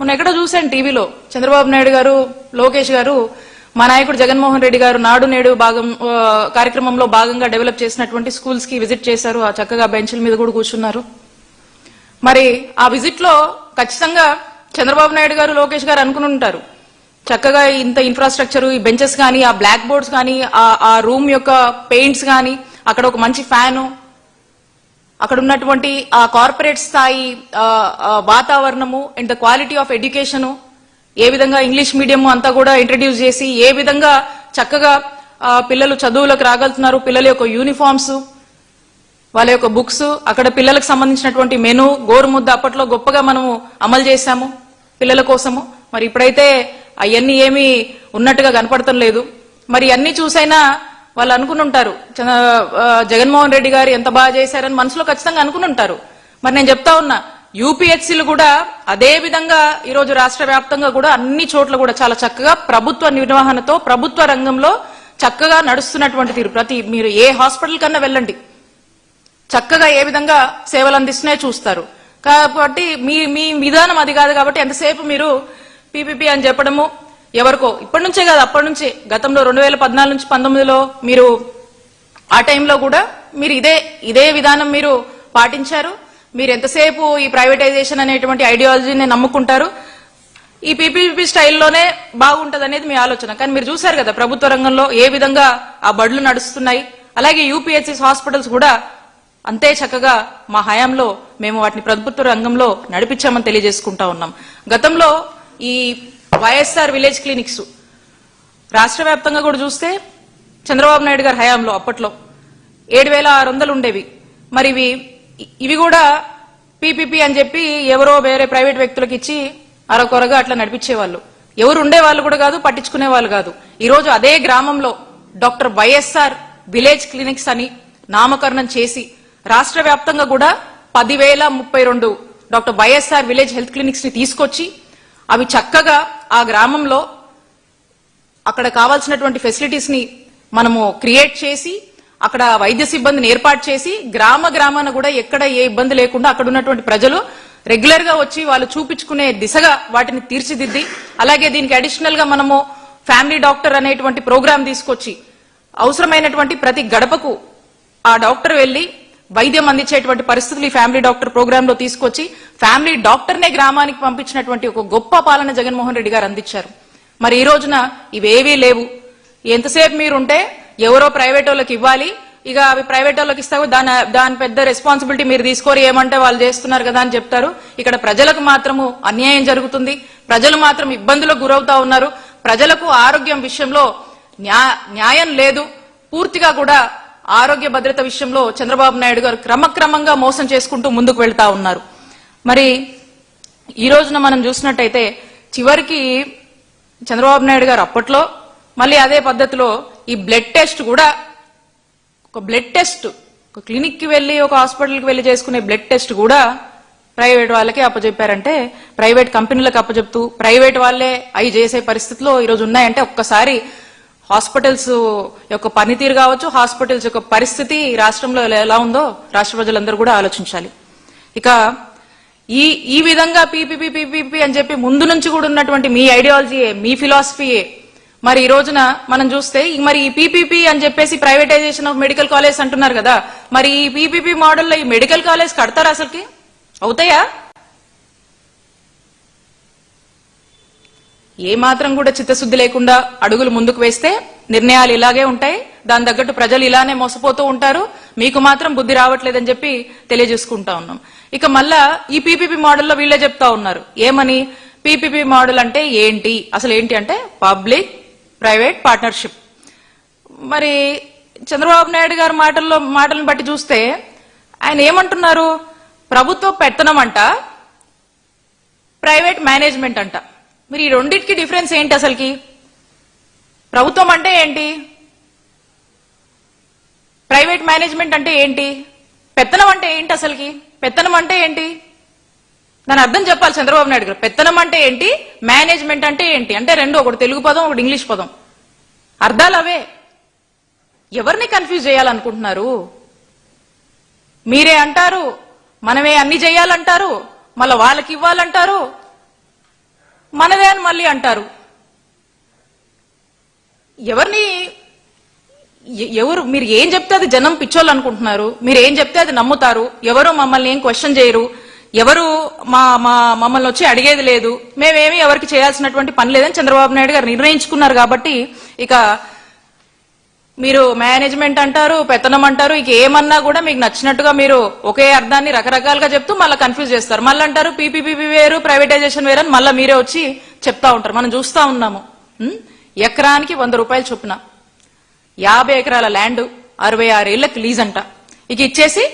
మొన్న ఎక్కడ చూశాను టీవీలో చంద్రబాబు నాయుడు గారు, లోకేష్ గారు, మా నాయకుడు జగన్మోహన్ రెడ్డి గారు నాడు నేడు కార్యక్రమంలో భాగంగా డెవలప్ చేసినటువంటి స్కూల్స్ కి విజిట్ చేశారు. ఆ చక్కగా బెంచ్ల మీద కూడా కూర్చున్నారు. మరి ఆ విజిట్ లో ఖచ్చితంగా చంద్రబాబు నాయుడు గారు, లోకేష్ గారు అనుకుని ఉంటారు, చక్కగా ఇంత ఇన్ఫ్రాస్ట్రక్చర్, ఈ బెంచెస్ కానీ, ఆ బ్లాక్ బోర్డ్స్ కానీ, ఆ రూమ్ యొక్క పెయింట్స్ కానీ, అక్కడ ఒక మంచి ఫ్యాను, అక్కడ ఉన్నటువంటి ఆ కార్పొరేట్ స్థాయి వాతావరణము and the quality of education, ఏ విధంగా ఇంగ్లీష్ మీడియం అంతా కూడా ఇంట్రడ్యూస్ చేసి ఏ విధంగా చక్కగా పిల్లలు చదువులకు రాగలుగుతున్నారు, పిల్లల యొక్క యూనిఫామ్స్, వాళ్ళ యొక్క బుక్స్, అక్కడ పిల్లలకు సంబంధించినటువంటి మెను, గోరుముద్ద అప్పట్లో గొప్పగా మనము అమలు చేశాము పిల్లల కోసము. మరి ఇప్పుడైతే అవన్నీ ఏమీ ఉన్నట్టుగా కనపడటం లేదు. మరి అన్ని చూసైనా వాళ్ళు అనుకుని ఉంటారు జగన్మోహన్ రెడ్డి గారు ఎంత బాగా చేశారని మనసులో ఖచ్చితంగా అనుకుని ఉంటారు. మరి నేను చెప్తా ఉన్నా, యూపీహెచ్సీలు కూడా అదే విధంగా ఈరోజు రాష్ట్ర వ్యాప్తంగా కూడా అన్ని చోట్ల కూడా చాలా చక్కగా ప్రభుత్వ నిర్వహణతో ప్రభుత్వ రంగంలో చక్కగా నడుస్తున్నటువంటి తీరు. మీరు ఏ హాస్పిటల్ కన్నా వెళ్ళండి, చక్కగా ఏ విధంగా సేవలు అందిస్తున్నాయో చూస్తారు. కాబట్టి మీ విధానం అది కాదు. కాబట్టి ఎంతసేపు మీరు పీపీపీ అని చెప్పడము ఎవరికో, ఇప్పటి నుంచే కాదు అప్పటి నుంచే, గతంలో 2014 నుంచి 19లో మీరు ఆ టైంలో కూడా మీరు ఇదే విధానం మీరు పాటించారు. మీరు ఎంతసేపు ఈ ప్రైవేటైజేషన్ అనేటువంటి ఐడియాలజీని నమ్ముకుంటారు. ఈ పీపీపీ స్టైల్లోనే బాగుంటది అనేది మీ ఆలోచన. కానీ మీరు చూశారు కదా ప్రభుత్వ రంగంలో ఏ విధంగా ఆ బడులు నడుస్తున్నాయి. అలాగే యూపీహెచ్సీ హాస్పిటల్స్ కూడా అంతే చక్కగా మా హయాంలో మేము వాటిని ప్రభుత్వ రంగంలో నడిపించామని తెలియజేసుకుంటా ఉన్నాం. గతంలో ఈ వైఎస్ఆర్ విలేజ్ క్లినిక్స్ రాష్ట్ర వ్యాప్తంగా కూడా చూస్తే చంద్రబాబు నాయుడు గారి హయాంలో అప్పట్లో 7,600 ఉండేవి. మరి ఇవి కూడా పీపీపీ అని చెప్పి ఎవరో వేరే ప్రైవేట్ వ్యక్తులకు ఇచ్చి అరకొరగా అట్లా నడిపించేవాళ్ళు. ఎవరు ఉండేవాళ్ళు కూడా కాదు, పట్టించుకునే వాళ్ళు కాదు. ఈ రోజు అదే గ్రామంలో డాక్టర్ వైఎస్ఆర్ విలేజ్ క్లినిక్స్ అని నామకరణం చేసి రాష్ట్ర వ్యాప్తంగా కూడా 10,032 doctor YSR village health clinics ని తీసుకొచ్చి అవి చక్కగా ఆ గ్రామంలో అక్కడ కావాల్సినటువంటి ఫెసిలిటీస్ ని మనము క్రియేట్ చేసి అక్కడ వైద్య సిబ్బందిని ఏర్పాటు చేసి గ్రామాన కూడా ఎక్కడ ఏ ఇబ్బంది లేకుండా అక్కడ ఉన్నటువంటి ప్రజలు రెగ్యులర్ గా వచ్చి వాళ్ళు చూపించుకునే దిశగా వాటిని తీర్చిదిద్ది, అలాగే దీనికి అడిషనల్ గా మనము ఫ్యామిలీ డాక్టర్ అనేటువంటి ప్రోగ్రాం తీసుకొచ్చి అవసరమైనటువంటి ప్రతి గడపకు ఆ డాక్టర్ వెళ్లి వైద్యం అందించేటువంటి పరిస్థితులు ఈ ఫ్యామిలీ డాక్టర్ ప్రోగ్రామ్ లో తీసుకొచ్చి ఫ్యామిలీ డాక్టర్ నే గ్రామానికి పంపించినటువంటి ఒక గొప్ప పాలన జగన్మోహన్ రెడ్డి గారు అందించారు. మరి ఈ రోజున ఇవేవీ లేవు. ఎంతసేపు మీరుంటే ఎవరో ప్రైవేట్ వాళ్ళకి ఇవ్వాలి, ఇక అవి ప్రైవేట్ వాళ్ళకి ఇస్తావు, దాని పెద్ద రెస్పాన్సిబిలిటీ మీరు తీసుకోరు, ఏమంటే వాళ్ళు చేస్తున్నారు కదా అని చెప్తారు. ఇక్కడ ప్రజలకు మాత్రము అన్యాయం జరుగుతుంది, ప్రజలు మాత్రం ఇబ్బందులకు గురవుతా ఉన్నారు. ప్రజలకు ఆరోగ్యం విషయంలో న్యాయం లేదు. పూర్తిగా కూడా ఆరోగ్య భద్రత విషయంలో చంద్రబాబు నాయుడు గారు క్రమక్రమంగా మోసం చేసుకుంటూ ముందుకు వెళ్తా ఉన్నారు. మరి ఈ రోజున మనం చూసినట్టయితే చివరికి చంద్రబాబు నాయుడు గారు అప్పట్లో మళ్ళీ అదే పద్ధతిలో ఈ బ్లడ్ టెస్ట్ కూడా, ఒక బ్లడ్ టెస్ట్ ఒక క్లినిక్ కి వెళ్లి ఒక హాస్పిటల్కి వెళ్లి చేసుకునే బ్లడ్ టెస్ట్ కూడా ప్రైవేట్ వాళ్ళకి అప్పచెప్పారంటే, ప్రైవేట్ కంపెనీలకు అప్పచెప్తూ ప్రైవేట్ వాళ్లే అవి చేసే పరిస్థితిలో ఈరోజు ఉన్నాయంటే ఒక్కసారి హాస్పిటల్స్ యొక్క పనితీరు కావచ్చు, హాస్పిటల్స్ యొక్క పరిస్థితి రాష్ట్రంలో ఎలా ఉందో రాష్ట్ర ప్రజలందరూ కూడా ఆలోచించాలి. ఇక ఈ విధంగా పీపీపీ అని చెప్పి ముందు నుంచి కూడా ఉన్నటువంటి మీ ఐడియాలజీయే, మీ ఫిలాసఫీయే మరి ఈ రోజున మనం చూస్తే మరి ఈ పీపీపీ అని చెప్పేసి ప్రైవేటైజేషన్ ఆఫ్ మెడికల్ కాలేజ్ అంటున్నారు కదా, మరి ఈ పీపీపీ మోడల్లో ఈ మెడికల్ కాలేజ్ కడతారా? అసలుకి అవుతాయా? ఏ మాత్రం కూడా చిత్తశుద్ధి లేకుండా అడుగులు ముందుకు వేస్తే నిర్ణయాలు ఇలాగే ఉంటాయి, దాని తగ్గట్టు ప్రజలు ఇలానే మోసపోతూ ఉంటారు. మీకు మాత్రం బుద్ధి రావట్లేదని చెప్పి తెలియజేసుకుంటా ఉన్నాం. ఇక మళ్ళా ఈ పీపీపీ మోడల్లో వీళ్లే చెప్తా ఉన్నారు ఏమని, పీపీపీ మోడల్ అంటే ఏంటి, అసలు ఏంటి అంటే పబ్లిక్ ప్రైవేట్ పార్ట్నర్షిప్. మరి చంద్రబాబు నాయుడు గారి మాటలను బట్టి చూస్తే ఆయన ఏమంటున్నారు, ప్రభుత్వ పెత్తనం అంట, ప్రైవేట్ మేనేజ్మెంట్ అంట. మరి ఈ రెండింటికి డిఫరెన్స్ ఏంటి? అసలుకి ప్రభుత్వం అంటే ఏంటి, ప్రైవేట్ మేనేజ్మెంట్ అంటే ఏంటి, పెత్తనం అంటే ఏంటి, అసలుకి పెత్తనం అంటే ఏంటి? దాని అర్థం చెప్పాలి చంద్రబాబు నాయుడు గారు. పెత్తనం అంటే ఏంటి, మేనేజ్మెంట్ అంటే ఏంటి అంటే రెండు, ఒకటి తెలుగు పదం, ఒకటి ఇంగ్లీష్ పదం, అర్థాలు అవే. ఎవరిని కన్ఫ్యూజ్ చేయాలనుకుంటున్నారు? మీరే అంటారు మనమే అన్ని చేయాలంటారు, మళ్ళీ వాళ్ళకి ఇవ్వాలంటారు. మనదే అని మళ్ళీ అంటారు. ఎవరు మీరు ఏం చెప్తే అది జనం పిచ్చోళ్ళు అనుకుంటున్నారు, మీరు ఏం చెప్తే అది నమ్ముతారు, ఎవరు మమ్మల్ని ఏం క్వశ్చన్ చేయరు, ఎవరు మమ్మల్ని వచ్చి అడిగేది లేదు, మేమేమి ఎవరికి చేయాల్సినటువంటి పని లేదని చంద్రబాబు నాయుడు గారు నిర్ణయించుకున్నారు. కాబట్టి ఇక మీరు మేనేజ్మెంట్ అంటారు, పెత్తనం అంటారు, ఇక ఏమన్నా కూడా మీకు నచ్చినట్టుగా మీరు ఒకే అర్థాన్ని రకరకాలుగా చెప్తూ మళ్ళీ కన్ఫ్యూజ్ చేస్తారు. మళ్ళీ అంటారు పీపీపీ వేరు, ప్రైవేటైజేషన్ వేరు అని మళ్ళీ మీరే వచ్చి చెప్తా ఉంటారు. మనం చూస్తా ఉన్నాము. ఎకరానికి 100 రూపాయలు చొప్పున 50 ఎకరాల ల్యాండ్ 66 ఏళ్లకు లీజ్ అంట. ఇక ఇచ్చేసి